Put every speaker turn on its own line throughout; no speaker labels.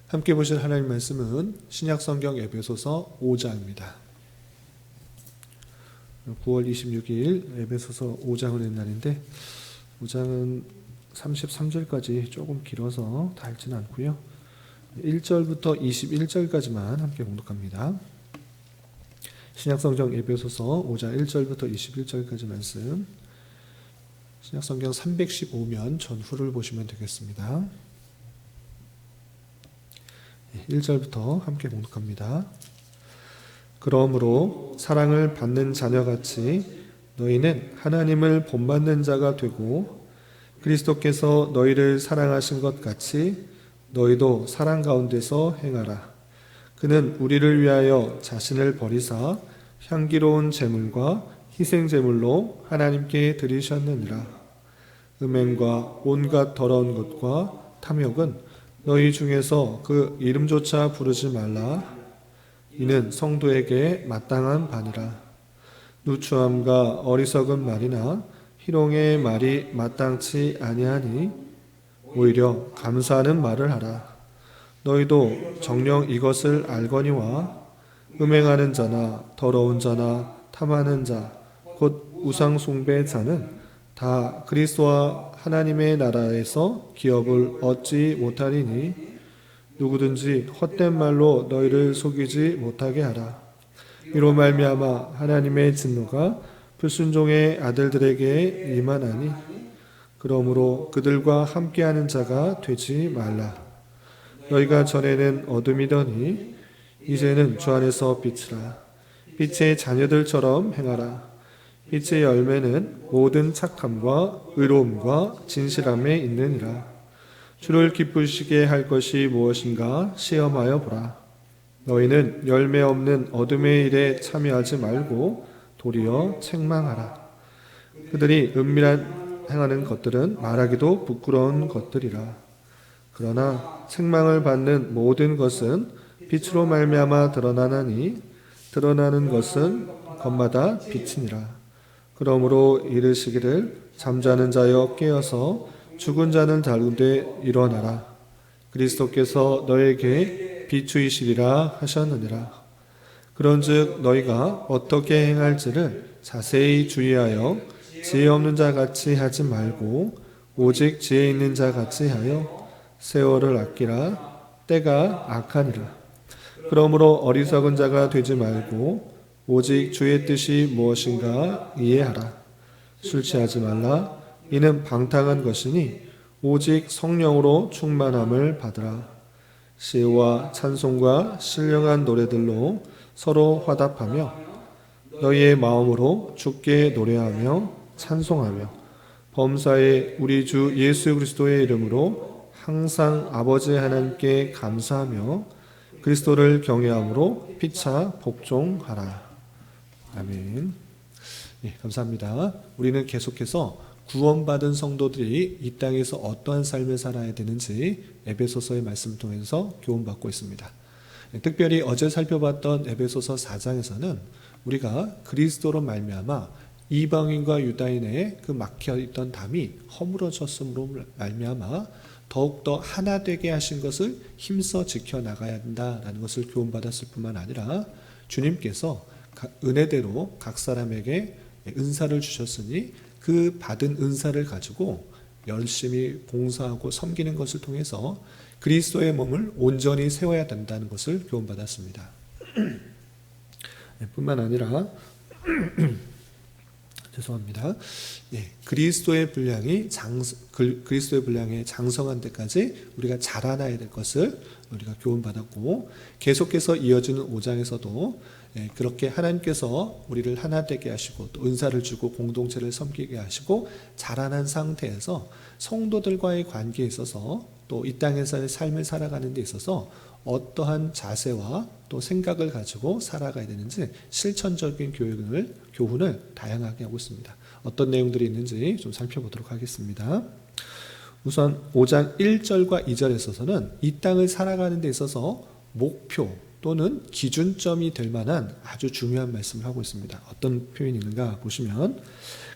함께 보실 하나님 말씀은 신약성경 에베소서 5장입니다. 9월 26일 에베소서 5장을 낸 날인데 5장은 33절까지 조금 길어서 다 읽지는 않고요. 1절부터 21절까지만 함께 봉독합니다. 신약성경 에베소서 5장 1절부터 21절까지 말씀, 신약성경 315면 전후를 보시면 되겠습니다. 1절부터 함께 봉독합니다. 그러므로 사랑을 받는 자녀같이 너희는 하나님을 본받는 자가 되고 그리스도께서 너희를 사랑하신 것 같이 너희도 사랑 가운데서 행하라. 그는 우리를 위하여 자신을 버리사 향기로운 제물과 희생 제물로 하나님께 드리셨느니라. 음행과 온갖 더러운 것과 탐욕은 너희 중에서 그 이름조차 부르지 말라. 이는 성도에게 마땅한 바니라. 누추함과 어리석은 말이나 희롱의 말이 마땅치 아니하니 오히려 감사하는 말을 하라. 너희도 정녕 이것을 알거니와 음행하는 자나 더러운 자나 탐하는 자 곧 우상 숭배자는 다 그리스도와 하나님의 나라에서 기업을 얻지 못하리니 누구든지 헛된 말로 너희를 속이지 못하게 하라. 이로 말미암아 하나님의 진노가 불순종의 아들들에게 임하나니 그러므로 그들과 함께하는 자가 되지 말라. 너희가 전에는 어둠이더니 이제는 주 안에서 빛이라. 빛의 자녀들처럼 행하라. 빛의 열매는 모든 착함과 의로움과 진실함에 있느니라. 주를 기쁘시게 할 것이 무엇인가 시험하여 보라. 너희는 열매 없는 어둠의 일에 참여하지 말고 도리어 책망하라. 그들이 은밀한 행하는 것들은 말하기도 부끄러운 것들이라. 그러나 책망을 받는 모든 것은 빛으로 말미암아 드러나나니 드러나는 것은 것마다 빛이니라. 그러므로 이르시기를 잠자는 자여 깨어서 죽은 자는 자는데 일어나라. 그리스도께서 너에게 비추이시리라 하셨느니라. 그런즉 너희가 어떻게 행할지를 자세히 주의하여 지혜 없는 자 같이 하지 말고 오직 지혜 있는 자 같이 하여 세월을 아끼라. 때가 악하니라. 그러므로 어리석은 자가 되지 말고 오직 주의 뜻이 무엇인가 이해하라. 술 취하지 말라. 이는 방탕한 것이니 오직 성령으로 충만함을 받으라. 시와 찬송과 신령한 노래들로 서로 화답하며 너희의 마음으로 주께 노래하며 찬송하며 범사에 우리 주 예수 그리스도의 이름으로 항상 아버지 하나님께 감사하며 그리스도를 경외함으로 피차 복종하라. 아멘. 예, 감사합니다. 우리는 계속해서 구원받은 성도들이 이 땅에서 어떠한 삶을 살아야 되는지 에베소서의 말씀을 통해서 교훈받고 있습니다. 특별히 어제 살펴봤던 에베소서 4장에서는 우리가 그리스도로 말미암아 이방인과 유다인의 그 막혀있던 담이 허물어졌음으로 말미암아 더욱더 하나 되게 하신 것을 힘써 지켜나가야 한다라는 것을 교훈받았을 뿐만 아니라 주님께서 은혜대로 각 사람에게 은사를 주셨으니 그 받은 은사를 가지고 열심히 봉사하고 섬기는 것을 통해서 그리스도의 몸을 온전히 세워야 된다는 것을 교훈받았습니다. 뿐만 아니라 죄송합니다. 예, 그리스도의 분량에 장성한 데까지 우리가 자라나야 될 것을 우리가 교훈받았고 계속해서 이어지는 5장에서도 그렇게 하나님께서 우리를 하나 되게 하시고 또 은사를 주고 공동체를 섬기게 하시고 자라난 상태에서 성도들과의 관계에 있어서 또 이 땅에서의 삶을 살아가는 데 있어서 어떠한 자세와 또 생각을 가지고 살아가야 되는지 실천적인 교훈을 다양하게 하고 있습니다. 어떤 내용들이 있는지 좀 살펴보도록 하겠습니다. 우선 5장 1절과 2절에 있어서는 이 땅을 살아가는 데 있어서 목표 또는 기준점이 될 만한 아주 중요한 말씀을 하고 있습니다. 어떤 표현이 있는가 보시면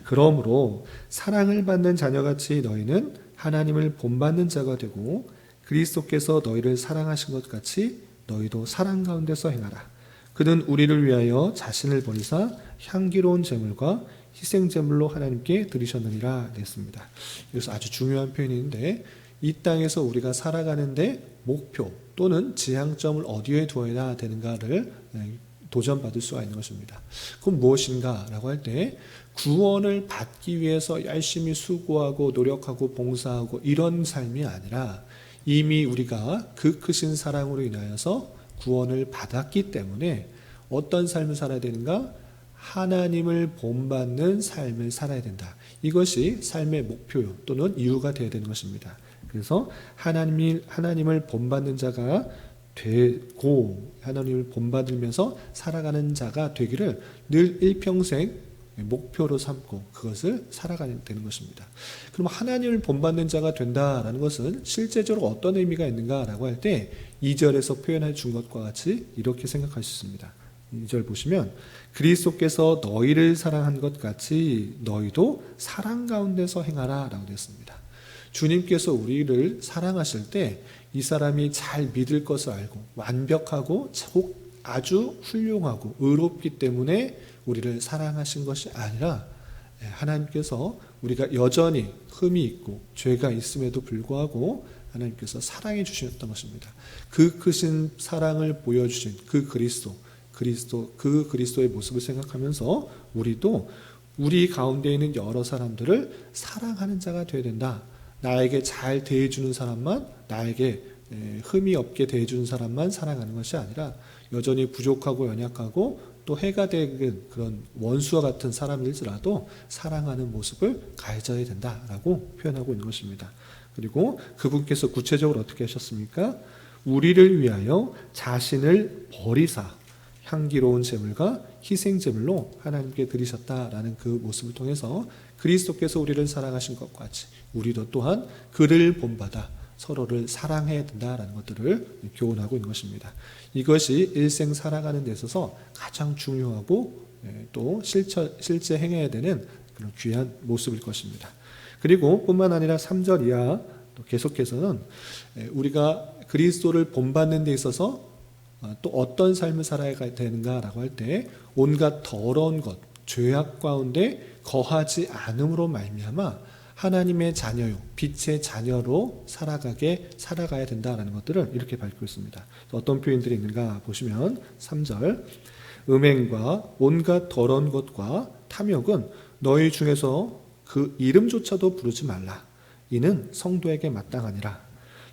그러므로 사랑을 받는 자녀같이 너희는 하나님을 본받는 자가 되고 그리스도께서 너희를 사랑하신 것 같이 너희도 사랑 가운데서 행하라. 그는 우리를 위하여 자신을 버리사 향기로운 제물과 희생 제물로 하나님께 드리셨느니라 했습니다. 여기서 아주 중요한 표현이 있는데, 이 땅에서 우리가 살아가는데 목표 또는 지향점을 어디에 두어야 되는가를 도전받을 수가 있는 것입니다. 그럼 무엇인가 라고 할 때, 구원을 받기 위해서 열심히 수고하고 노력하고 봉사하고 이런 삶이 아니라, 이미 우리가 그 크신 사랑으로 인하여서 구원을 받았기 때문에 어떤 삶을 살아야 되는가? 하나님을 본받는 삶을 살아야 된다. 이것이 삶의 목표 또는 이유가 되어야 되는 것입니다. 그래서 하나님을 본받는 자가 되고, 하나님을 본받으면서 살아가는 자가 되기를 늘 일평생 목표로 삼고 그것을 살아가야 되는 것입니다. 그럼 하나님을 본받는 자가 된다라는 것은 실제적으로 어떤 의미가 있는가라고 할 때, 2절에서 표현해 준 것과 같이 이렇게 생각할 수 있습니다. 2절 보시면, 그리스도께서 너희를 사랑한 것 같이 너희도 사랑 가운데서 행하라 라고 되었습니다. 주님께서 우리를 사랑하실 때 이 사람이 잘 믿을 것을 알고 완벽하고 아주 훌륭하고 의롭기 때문에 우리를 사랑하신 것이 아니라, 하나님께서 우리가 여전히 흠이 있고 죄가 있음에도 불구하고 하나님께서 사랑해 주셨던 것입니다. 그 크신 사랑을 보여주신 그 그리스도의 모습을 생각하면서 우리도 우리 가운데 있는 여러 사람들을 사랑하는 자가 되어야 된다. 나에게 잘 대해주는 사람만, 나에게 흠이 없게 대해주는 사람만 사랑하는 것이 아니라, 여전히 부족하고 연약하고 또 해가 되는 그런 원수와 같은 사람일지라도 사랑하는 모습을 가져야 된다라고 표현하고 있는 것입니다. 그리고 그분께서 구체적으로 어떻게 하셨습니까? 우리를 위하여 자신을 버리사 향기로운 제물과 희생 제물로 하나님께 드리셨다라는 그 모습을 통해서 그리스도께서 우리를 사랑하신 것과 같이 우리도 또한 그를 본받아 서로를 사랑해야 된다라는 것들을 교훈하고 있는 것입니다. 이것이 일생 살아가는 데 있어서 가장 중요하고 또 실제 행해야 되는 그런 귀한 모습일 것입니다. 그리고 뿐만 아니라 3절 이하 또 계속해서는 우리가 그리스도를 본받는 데 있어서 또 어떤 삶을 살아야 되는가라고 할 때, 온갖 더러운 것, 죄악 가운데 거하지 않음으로 말미암아 하나님의 자녀요, 빛의 자녀로 살아가야 된다라는 것들을 이렇게 밝히고 있습니다. 어떤 표현들이 있는가 보시면 3절, 음행과 온갖 더러운 것과 탐욕은 너희 중에서 그 이름조차도 부르지 말라. 이는 성도에게 마땅하니라.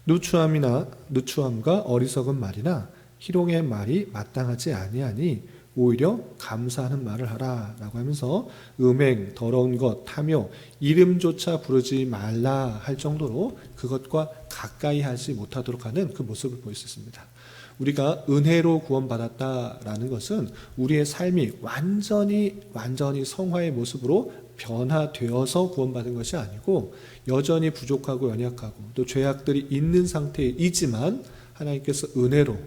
누추함과 어리석은 말이나 희롱의 말이 마땅하지 아니하니 오히려 감사하는 말을 하라 라고 하면서, 음행, 더러운 것, 탐욕, 이름조차 부르지 말라 할 정도로 그것과 가까이 하지 못하도록 하는 그 모습을 보일 수 있습니다. 우리가 은혜로 구원받았다라는 것은 우리의 삶이 완전히 성화의 모습으로 변화되어서 구원받은 것이 아니고, 여전히 부족하고 연약하고 또 죄악들이 있는 상태이지만 하나님께서 은혜로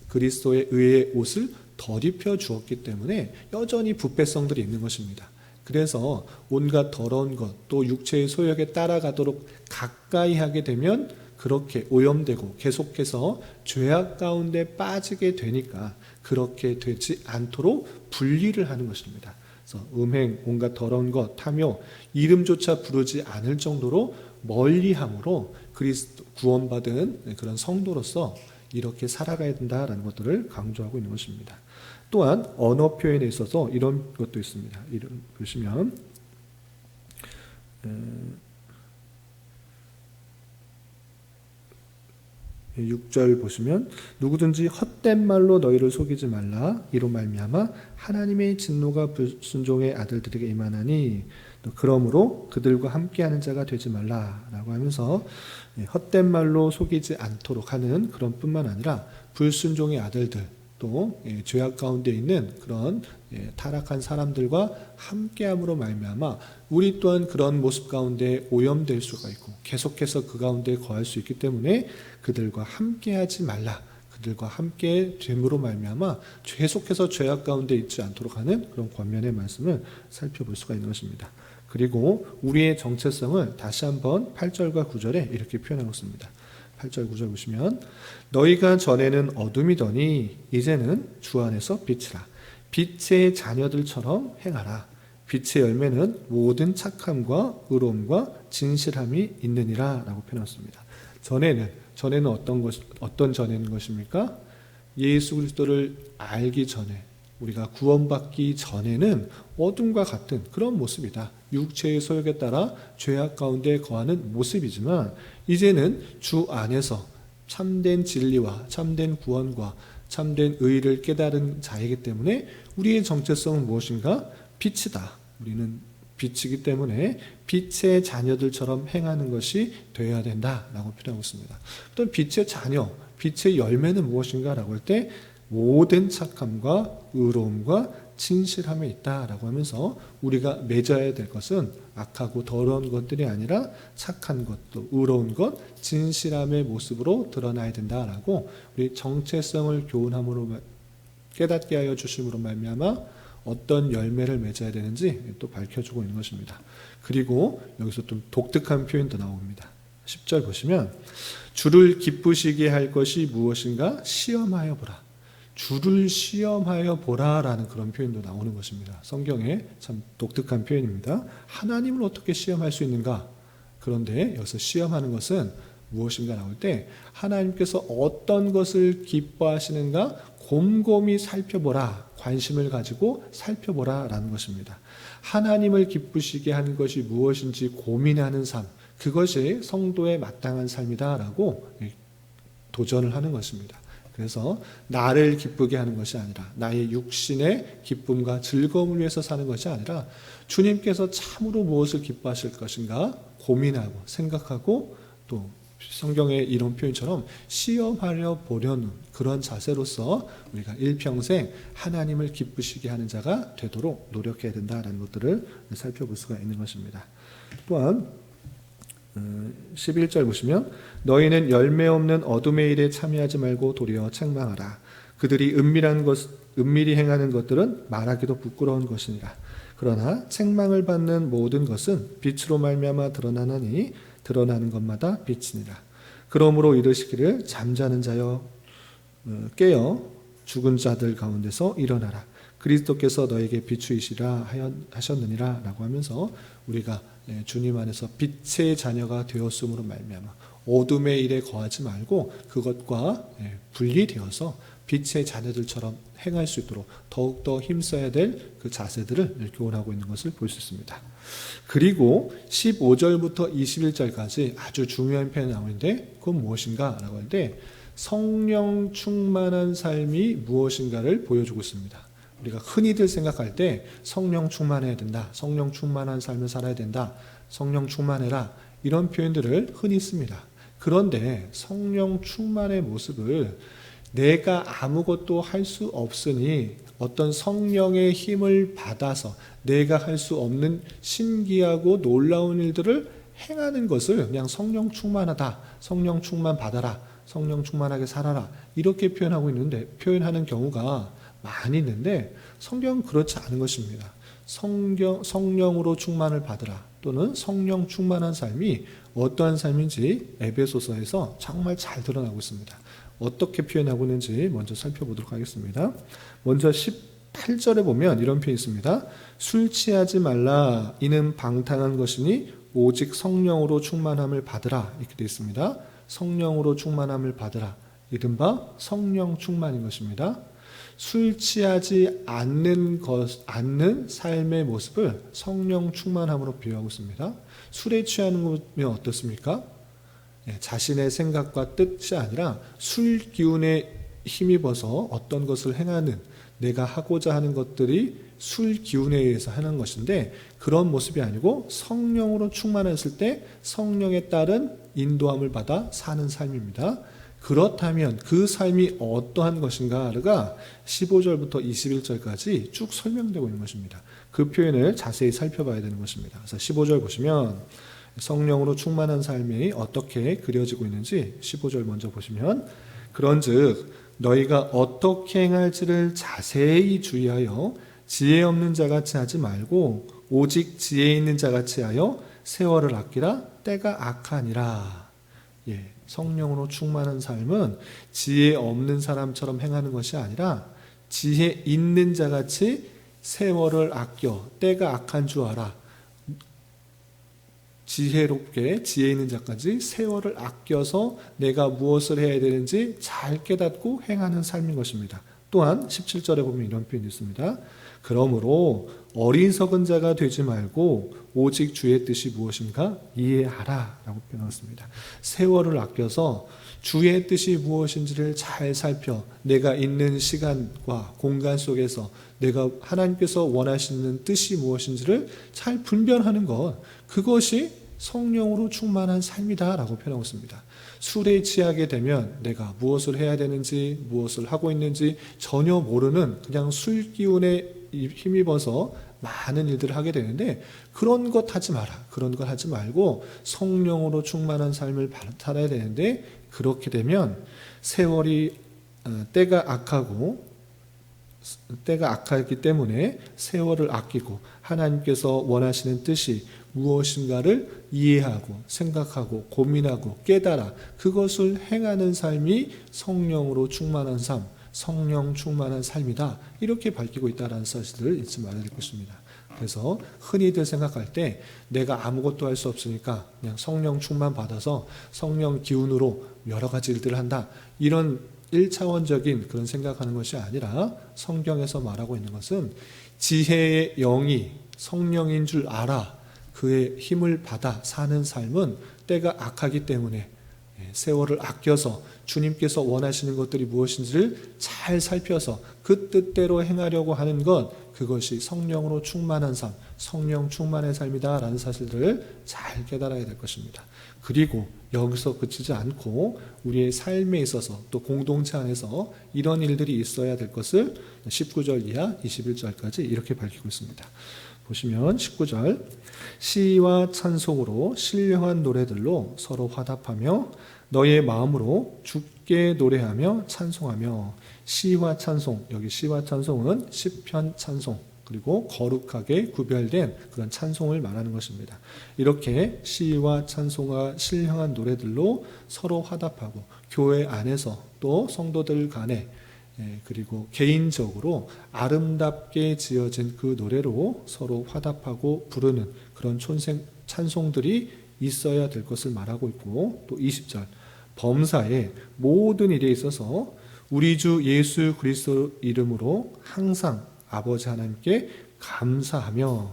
그리스도의 의의 옷을 덧입혀 주었기 때문에 여전히 부패성들이 있는 것입니다. 그래서 온갖 더러운 것, 또 육체의 소욕에 따라가도록 가까이 하게 되면 그렇게 오염되고 계속해서 죄악 가운데 빠지게 되니까 그렇게 되지 않도록 분리를 하는 것입니다. 그래서 음행, 온갖 더러운 것, 탐욕, 이름조차 부르지 않을 정도로 멀리함으로 그리스도 구원받은 그런 성도로서 이렇게 살아가야 된다라는 것들을 강조하고 있는 것입니다. 또한 언어 표현에 있어서 이런 것도 있습니다. 이런 보시면 6절 보시면, 누구든지 헛된 말로 너희를 속이지 말라. 이로 말미암아 하나님의 진노가 불순종의 아들들에게 임하나니 그러므로 그들과 함께하는 자가 되지 말라라고 하면서, 헛된 말로 속이지 않도록 하는 그런 뿐만 아니라 불순종의 아들들, 또 죄악 가운데 있는 그런 타락한 사람들과 함께함으로 말미암아 우리 또한 그런 모습 가운데 오염될 수가 있고 계속해서 그 가운데 거할 수 있기 때문에 그들과 함께하지 말라. 그들과 함께 됨으로 말미암아 계속해서 죄악 가운데 있지 않도록 하는 그런 권면의 말씀을 살펴볼 수가 있는 것입니다. 그리고 우리의 정체성을 다시 한번 8절과 9절에 이렇게 표현하고 있습니다. 8절 9절 보시면 너희가 전에는 어둠이더니 이제는 주 안에서 빛이라. 빛의 자녀들처럼 행하라. 빛의 열매는 모든 착함과 의로움과 진실함이 있느니라 라고 표현했습니다. 전에는 어떤 전에는 것입니까? 예수 그리스도를 알기 전에, 우리가 구원받기 전에는 어둠과 같은 그런 모습이다. 육체의 소욕에 따라 죄악 가운데 거하는 모습이지만 이제는 주 안에서 참된 진리와 참된 구원과 참된 의를 깨달은 자이기 때문에 우리의 정체성은 무엇인가? 빛이다. 우리는 빛이기 때문에 빛의 자녀들처럼 행하는 것이 되어야 된다라고 표현하고 있습니다. 또 빛의 자녀, 빛의 열매는 무엇인가 라고 할 때 모든 착함과 의로움과 진실함에 있다라고 하면서 우리가 맺어야 될 것은 악하고 더러운 것들이 아니라 착한 것도 의로운 것, 진실함의 모습으로 드러나야 된다라고 우리 정체성을 교훈함으로 깨닫게 하여 주심으로 말미암아 어떤 열매를 맺어야 되는지 또 밝혀주고 있는 것입니다. 그리고 여기서 좀 독특한 표현도 나옵니다. 10절 보시면 주를 기쁘시게 할 것이 무엇인가 시험하여 보라. 주를 시험하여 보라라는 그런 표현도 나오는 것입니다. 성경에 참 독특한 표현입니다. 하나님을 어떻게 시험할 수 있는가? 그런데 여기서 시험하는 것은 무엇인가 나올 때 하나님께서 어떤 것을 기뻐하시는가 곰곰이 살펴보라. 관심을 가지고 살펴보라 라는 것입니다. 하나님을 기쁘시게 하는 것이 무엇인지 고민하는 삶, 그것이 성도의 마땅한 삶이다라고 도전을 하는 것입니다. 그래서 나를 기쁘게 하는 것이 아니라 나의 육신의 기쁨과 즐거움을 위해서 사는 것이 아니라 주님께서 참으로 무엇을 기뻐하실 것인가 고민하고 생각하고 또 성경의 이런 표현처럼 시험하려 보려는 그런 자세로서 우리가 일평생 하나님을 기쁘시게 하는 자가 되도록 노력해야 된다라는 것들을 살펴볼 수가 있는 것입니다. 또한 11절 보시면 너희는 열매 없는 어둠의 일에 참여하지 말고 도리어 책망하라. 그들이 은밀히 행하는 것들은 말하기도 부끄러운 것이니라. 그러나 책망을 받는 모든 것은 빛으로 말미암아 드러나나니 드러나는 것마다 빛이니라. 그러므로 이르시기를 잠자는 자여 깨어 죽은 자들 가운데서 일어나라. 그리스도께서 너에게 비추이시라 하셨느니라 라고 하면서 우리가 주님 안에서 빛의 자녀가 되었음으로 말미암아 어둠의 일에 거하지 말고 그것과 분리되어서 빛의 자녀들처럼 행할 수 있도록 더욱더 힘써야 될 그 자세들을 교훈하고 있는 것을 볼 수 있습니다. 그리고 15절부터 21절까지 아주 중요한 표현이 나오는데 그건 무엇인가 라고 할 때 성령 충만한 삶이 무엇인가를 보여주고 있습니다. 우리가 흔히들 생각할 때 성령 충만해야 된다. 성령 충만한 삶을 살아야 된다. 성령 충만해라. 이런 표현들을 흔히 씁니다. 그런데 성령 충만의 모습을 내가 아무것도 할 수 없으니 어떤 성령의 힘을 받아서 내가 할 수 없는 신기하고 놀라운 일들을 행하는 것을 그냥 성령 충만하다. 성령 충만 받아라. 성령 충만하게 살아라. 이렇게 표현하는 경우가 많이 있는데 성경은 그렇지 않은 것입니다. 성령으로 충만을 받으라 또는 성령 충만한 삶이 어떠한 삶인지 에베소서에서 정말 잘 드러나고 있습니다. 어떻게 표현하고 있는지 먼저 살펴보도록 하겠습니다. 먼저 18절에 보면 이런 표현이 있습니다. 술 취하지 말라 이는 방탕한 것이니 오직 성령으로 충만함을 받으라 이렇게 되어 있습니다. 성령으로 충만함을 받으라 이른바 성령 충만인 것입니다. 술 취하지 않는 삶의 모습을 성령 충만함으로 비유하고 있습니다. 술에 취하는 거면 어떻습니까? 자신의 생각과 뜻이 아니라 술 기운에 힘입어서 어떤 것을 행하는 내가 하고자 하는 것들이 술 기운에 의해서 하는 것인데 그런 모습이 아니고 성령으로 충만했을 때 성령에 따른 인도함을 받아 사는 삶입니다. 그렇다면 그 삶이 어떠한 것인가가 15절부터 21절까지 쭉 설명되고 있는 것입니다. 그 표현을 자세히 살펴봐야 되는 것입니다. 그래서 15절 보시면 성령으로 충만한 삶이 어떻게 그려지고 있는지 15절 먼저 보시면 그런즉 너희가 어떻게 행할지를 자세히 주의하여 지혜 없는 자같이 하지 말고 오직 지혜 있는 자같이 하여 세월을 아끼라 때가 악하니라. 성령으로 충만한 삶은 지혜 없는 사람처럼 행하는 것이 아니라 지혜 있는 자같이 세월을 아껴 때가 악한 줄 알아 지혜롭게 지혜 있는 자까지 세월을 아껴서 내가 무엇을 해야 되는지 잘 깨닫고 행하는 삶인 것입니다. 또한 17절에 보면 이런 표현이 있습니다. 그러므로 어리석은 자가 되지 말고 오직 주의 뜻이 무엇인가 이해하라 라고 표현했습니다. 세월을 아껴서 주의 뜻이 무엇인지를 잘 살펴 내가 있는 시간과 공간 속에서 내가 하나님께서 원하시는 뜻이 무엇인지를 잘 분별하는 것, 그것이 성령으로 충만한 삶이다 라고 표현하고 있습니다. 술에 취하게 되면 내가 무엇을 해야 되는지 무엇을 하고 있는지 전혀 모르는 그냥 술 기운에 힘입어서 많은 일들을 하게 되는데 그런 것 하지 마라. 그런 걸 하지 말고 성령으로 충만한 삶을 살아야 되는데 그렇게 되면 세월이 때가 악하기 때문에 세월을 아끼고 하나님께서 원하시는 뜻이 무엇인가를 이해하고 생각하고 고민하고 깨달아 그것을 행하는 삶이 성령으로 충만한 삶, 성령 충만한 삶이다. 이렇게 밝히고 있다는 사실을 잊지 말아야 될 것입니다. 그래서 흔히들 생각할 때 내가 아무것도 할 수 없으니까 그냥 성령 충만 받아서 성령 기운으로 여러 가지 일들을 한다. 이런 1차원적인 그런 생각하는 것이 아니라 성경에서 말하고 있는 것은 지혜의 영이 성령인 줄 알아 그의 힘을 받아 사는 삶은 때가 악하기 때문에 세월을 아껴서 주님께서 원하시는 것들이 무엇인지를 잘 살펴서 그 뜻대로 행하려고 하는 것, 그것이 성령으로 충만한 삶, 성령 충만의 삶이다 라는 사실들을 잘 깨달아야 될 것입니다. 그리고 여기서 그치지 않고 우리의 삶에 있어서 또 공동체 안에서 이런 일들이 있어야 될 것을 19절 이하 21절까지 이렇게 밝히고 있습니다. 보시면 19절 시와 찬송으로 신령한 노래들로 서로 화답하며 너의 마음으로 주께 노래하며 찬송하며 시와 찬송, 여기 시와 찬송은 시편 찬송 그리고 거룩하게 구별된 그런 찬송을 말하는 것입니다. 이렇게 시와 찬송과 신령한 노래들로 서로 화답하고 교회 안에서 또 성도들 간에 그리고 개인적으로 아름답게 지어진 그 노래로 서로 화답하고 부르는 그런 찬송들이 있어야 될 것을 말하고 있고 또 20절 범사의 모든 일에 있어서 우리 주 예수 그리스도 이름으로 항상 아버지 하나님께 감사하며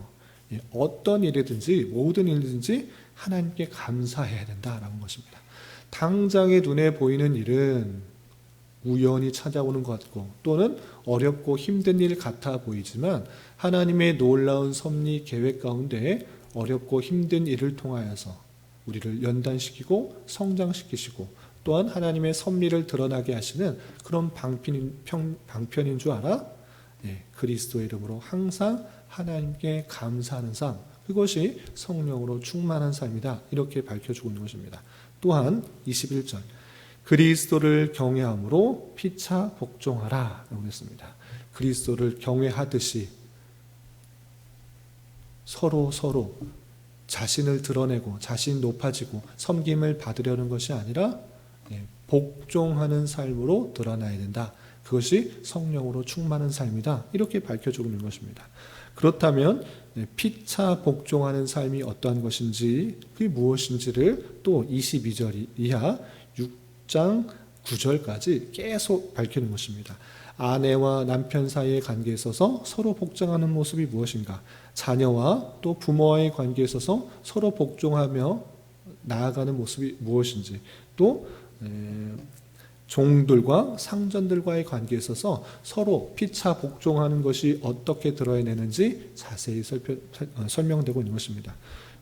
어떤 일이든지 모든 일이든지 하나님께 감사해야 된다라는 것입니다. 당장의 눈에 보이는 일은 우연히 찾아오는 것 같고 또는 어렵고 힘든 일 같아 보이지만 하나님의 놀라운 섭리 계획 가운데 어렵고 힘든 일을 통하여서 우리를 연단시키고 성장시키시고 또한 하나님의 섭리를 드러나게 하시는 그런 방편인 줄 알아? 그리스도의 이름으로 항상 하나님께 감사하는 삶, 그것이 성령으로 충만한 삶이다. 이렇게 밝혀주고 있는 것입니다. 또한 21절 그리스도를 경외함으로 피차 복종하라 라고 했습니다. 그리스도를 경외하듯이 서로 자신을 드러내고 자신 높아지고 섬김을 받으려는 것이 아니라 복종하는 삶으로 드러나야 된다. 그것이 성령으로 충만한 삶이다. 이렇게 밝혀주고 있는 것입니다. 그렇다면 피차 복종하는 삶이 어떠한 것인지 그게 무엇인지를 또 22절 이하 6장 9절까지 계속 밝히는 것입니다. 아내와 남편 사이의 관계에 있어서 서로 복종하는 모습이 무엇인가? 자녀와 또 부모와의 관계에 있어서 서로 복종하며 나아가는 모습이 무엇인지 또 종들과 상전들과의 관계에 있어서 서로 피차 복종하는 것이 어떻게 들어내는지 자세히 설명되고 있는 것입니다.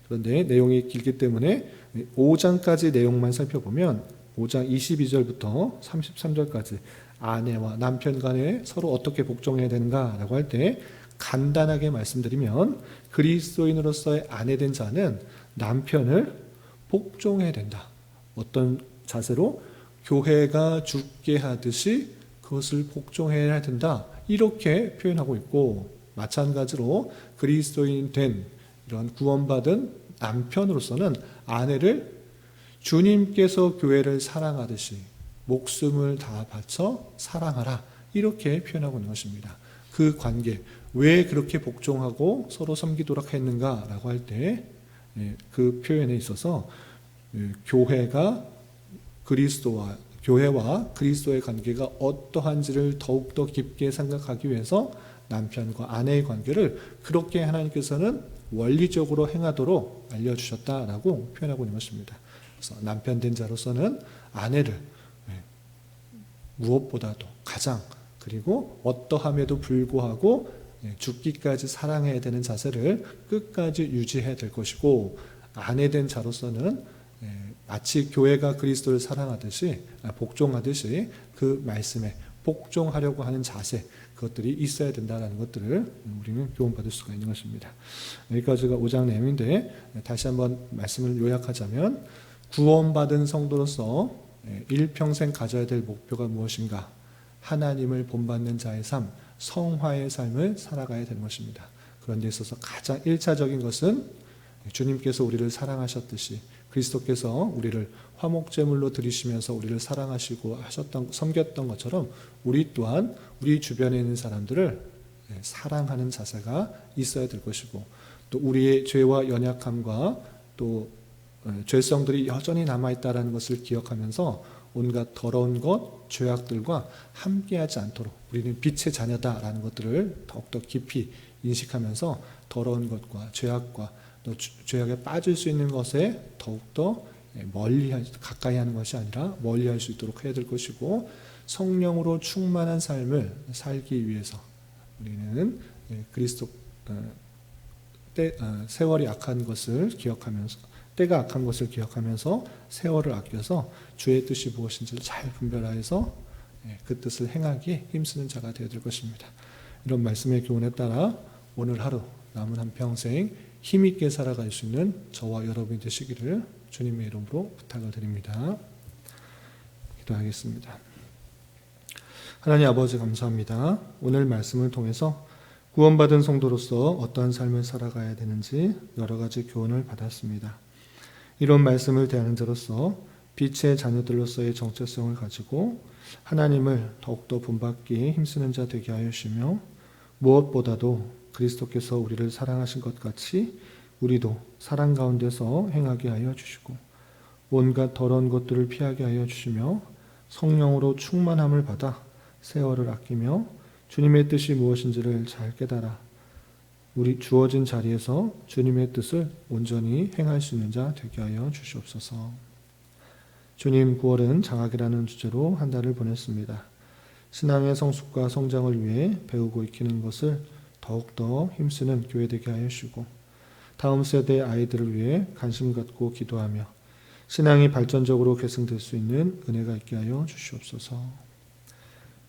그런데 내용이 길기 때문에 5장까지 내용만 살펴보면 5장 22절부터 33절까지 아내와 남편 간에 서로 어떻게 복종해야 되는가라고 할 때 간단하게 말씀드리면 그리스도인으로서의 아내된 자는 남편을 복종해야 된다. 어떤 자세로? 교회가 죽게 하듯이 그것을 복종해야 된다. 이렇게 표현하고 있고 마찬가지로 그리스도인 된 이런 구원받은 남편으로서는 아내를 주님께서 교회를 사랑하듯이 목숨을 다 바쳐 사랑하라, 이렇게 표현하고 있는 것입니다. 그 관계, 왜 그렇게 복종하고 서로 섬기도록 했는가라고 할 때 그 표현에 있어서 교회와 그리스도의 관계가 어떠한지를 더욱더 깊게 생각하기 위해서 남편과 아내의 관계를 그렇게 하나님께서는 원리적으로 행하도록 알려주셨다라고 표현하고 있는 것입니다. 그래서 남편 된 자로서는 아내를 무엇보다도 가장, 그리고 어떠함에도 불구하고 죽기까지 사랑해야 되는 자세를 끝까지 유지해야 될 것이고, 아내 된 자로서는 마치 교회가 그리스도를 사랑하듯이 복종하듯이 그 말씀에 복종하려고 하는 자세, 그것들이 있어야 된다는 것들을 우리는 교훈받을 수가 있는 것입니다. 여기까지가 5장 내용인데, 다시 한번 말씀을 요약하자면, 구원받은 성도로서 일평생 가져야 될 목표가 무엇인가? 하나님을 본받는 자의 삶, 성화의 삶을 살아가야 되는 것입니다. 그런 데 있어서 가장 1차적인 것은 주님께서 우리를 사랑하셨듯이 그리스도께서 우리를 화목제물로 드리시면서 우리를 사랑하시고 섬겼던 것처럼, 우리 또한 우리 주변에 있는 사람들을 사랑하는 자세가 있어야 될 것이고, 또 우리의 죄와 연약함과 또 죄성들이 여전히 남아있다는 것을 기억하면서 온갖 더러운 것, 죄악들과 함께하지 않도록 우리는 빛의 자녀다라는 것들을 더욱더 깊이 인식하면서 더러운 것과 죄악과 또 죄악에 빠질 수 있는 것에 더욱더 가까이 하는 것이 아니라 멀리 할 수 있도록 해야 될 것이고, 성령으로 충만한 삶을 살기 위해서 우리는 세월이 악한 것을 기억하면서, 때가 악한 것을 기억하면서 세월을 아껴서 주의 뜻이 무엇인지를 잘 분별하여서 그 뜻을 행하기에 힘쓰는 자가 되어야 될 것입니다. 이런 말씀의 교훈에 따라 오늘 하루 남은 한평생 힘있게 살아갈 수 있는 저와 여러분이 되시기를 주님의 이름으로 부탁을 드립니다. 기도하겠습니다. 하나님 아버지, 감사합니다. 오늘 말씀을 통해서 구원받은 성도로서 어떠한 삶을 살아가야 되는지 여러 가지 교훈을 받았습니다. 이런 말씀을 대하는 자로서 빛의 자녀들로서의 정체성을 가지고 하나님을 더욱더 본받기에 힘쓰는 자 되게 하여 주시며, 무엇보다도 그리스도께서 우리를 사랑하신 것 같이 우리도 사랑 가운데서 행하게 하여 주시고, 온갖 더러운 것들을 피하게 하여 주시며, 성령으로 충만함을 받아 세월을 아끼며 주님의 뜻이 무엇인지를 잘 깨달아 우리 주어진 자리에서 주님의 뜻을 온전히 행할 수 있는 자 되게 하여 주시옵소서. 주님, 9월은 장학이라는 주제로 한 달을 보냈습니다. 신앙의 성숙과 성장을 위해 배우고 익히는 것을 더욱더 힘쓰는 교회 되게 하여 주시고, 다음 세대 아이들을 위해 관심 갖고 기도하며 신앙이 발전적으로 계승될 수 있는 은혜가 있게 하여 주시옵소서.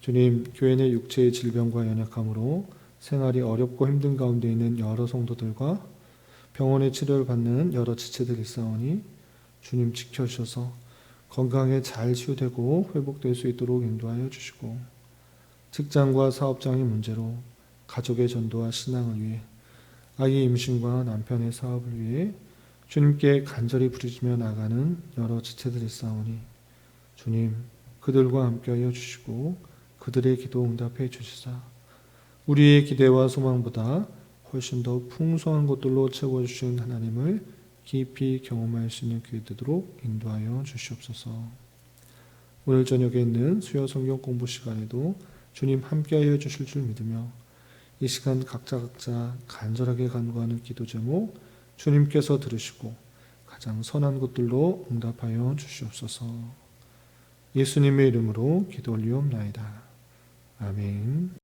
주님, 교회 내 육체의 질병과 연약함으로 생활이 어렵고 힘든 가운데 있는 여러 성도들과 병원의 치료를 받는 여러 지체들이 있사오니 주님 지켜주셔서 건강에 잘 치유되고 회복될 수 있도록 인도하여 주시고, 직장과 사업장의 문제로 가족의 전도와 신앙을 위해 아이의 임신과 남편의 사업을 위해 주님께 간절히 부르짖며 나가는 여러 지체들이 있사오니 주님 그들과 함께하여 주시고 그들의 기도 응답해 주시사 우리의 기대와 소망보다 훨씬 더 풍성한 것들로 채워주신 하나님을 깊이 경험할 수 있는 기회 되도록 인도하여 주시옵소서. 오늘 저녁에 있는 수요 성경 공부 시간에도 주님 함께하여 주실 줄 믿으며 이 시간 각자 간절하게 간구하는 기도 제목 주님께서 들으시고 가장 선한 것들로 응답하여 주시옵소서. 예수님의 이름으로 기도 올리옵나이다. 아멘.